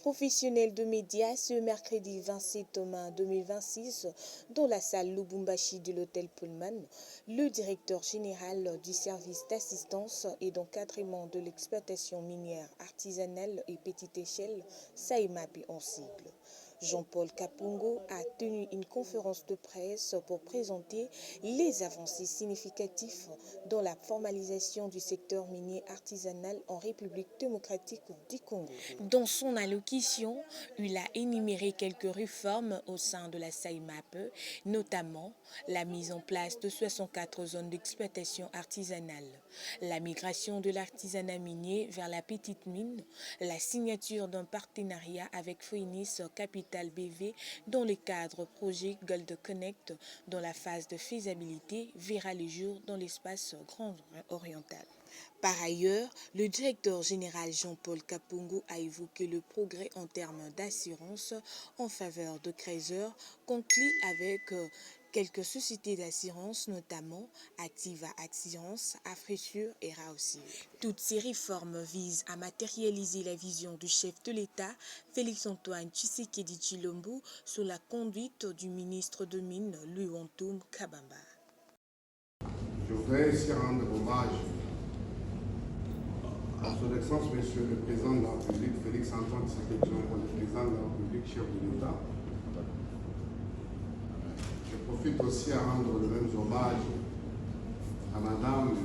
professionnels de médias ce mercredi 27 mai 2026 dans la salle Lubumbashi de l'hôtel Pullman. Le directeur général du service d'assistance et d'encadrement de l'exploitation minière artisanale et petite échelle, SAIMAP en sigle, Jean-Paul Kapungu a tenu une conférence de presse pour présenter les avancées significatives dans la formalisation du secteur minier artisanal en République démocratique du Congo. Dans son allocution, il a énuméré quelques réformes au sein de la SAIMAP, notamment la mise en place de 64 zones d'exploitation artisanale, la migration de l'artisanat minier vers la petite mine, la signature d'un partenariat avec Phoenix Capital BV dans le cadre projet Gold Connect, dont la phase de faisabilité verra le jour dans l'espace Grand Oriental. Par ailleurs, le directeur général Jean-Paul Kapungu a évoqué le progrès en termes d'assurance en faveur de créateurs conclus avec quelques sociétés d'assurance, notamment Activa Assurance, Afrissure et Raosi. Toutes ces réformes visent à matérialiser la vision du chef de l'État, Félix-Antoine Tshisekedi Tshilombo, sous la conduite du ministre de Mines, Louis-Antoum Kabamba. Je voudrais ici rendre hommage à son Excellence, Monsieur le Président de la République, Félix-Antoine Tshisekedi Tshilombo, le Président de la République, chef de l'État. Je profite aussi à rendre le même hommage à Madame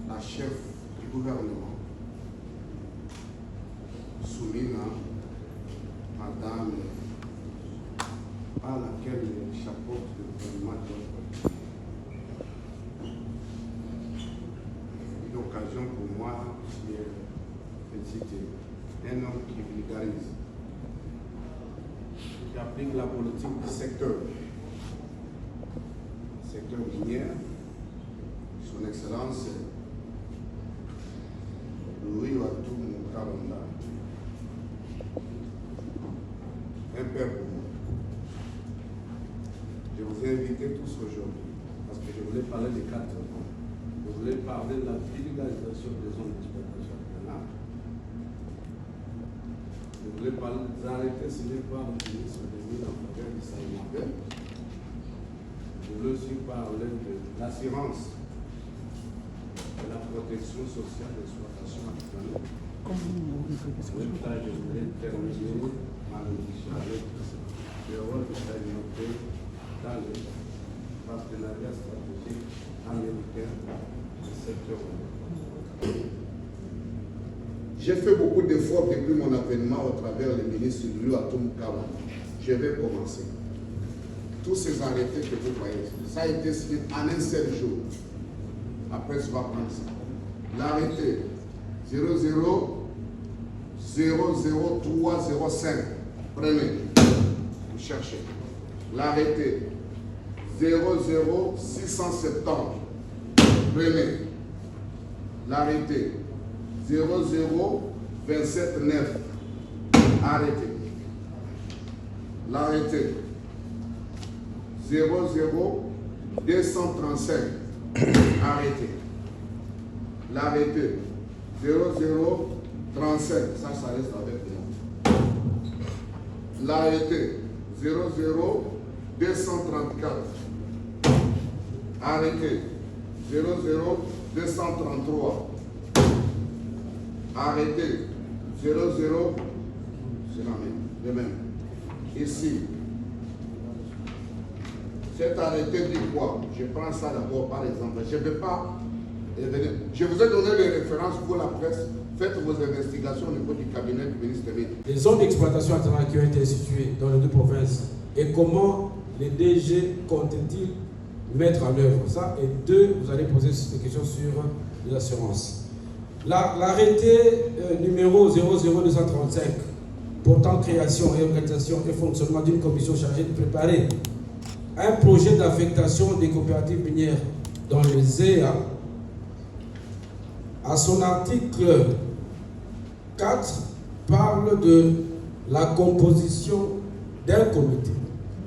la chef du gouvernement, Soumina, Madame à laquelle chapeaute le gouvernement de une occasion pour moi qui est félicité. Un homme qui vulgarise, qui applique la politique du secteur minier, son Excellence Louis-Antoum Kabamba, un père pour moi. Je vous ai invités tous aujourd'hui parce que je voulais parler des 4 points. Je voulais parler de la vulgarisation des zones d'exploitation artisanale. Je voulais parler des arrêtés signés par le ministre des Mines en faveur du SAIMAP. Je voulais aussi parler de l'assurance et la protection sociale d'exploitation artisanale. En même temps, je voulais terminer ma mission avec le rôle du SAIMAP dans le partenariat stratégique américain du secteur. J'ai fait beaucoup d'efforts depuis mon avènement au travers du ministre Louis-Antoum Kabamba. Je vais commencer. Tous ces arrêtés que vous voyez, ça a été signé en un seul jour. Après, ça va prendre ça. L'arrêté 0000305, prenez, vous cherchez. L'arrêté 00670, prenez. L'arrêté 00279, arrêtez. L'arrêté 00235, arrêtez. L'arrêté 0035, ça reste avec moi. L'arrêté 00234, arrêté 00233, arrêté 00, c'est le même. Ici, cet arrêté dit quoi? Je prends ça d'abord par exemple. Je ne vais pas revenir. Je vous ai donné les références pour la presse. Faites vos investigations au niveau du cabinet du ministre des Mines. Les zones d'exploitation artisanale qui ont été situées dans les 2 provinces et comment les DG comptent-ils mettre en œuvre ça? Et 2, vous allez poser des questions sur les assurances. L'arrêté numéro 00235 portant création et organisation et fonctionnement d'une commission chargée de préparer un projet d'affectation des coopératives minières dans les EA, à son article 4, parle de la composition d'un comité.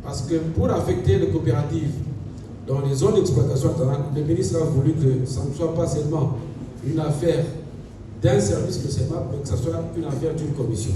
Parce que pour affecter les coopératives dans les zones d'exploitation artisanale, le ministre a voulu que ça ne soit pas seulement une affaire d'un service de CEMAP, mais que ce soit une affaire d'une commission.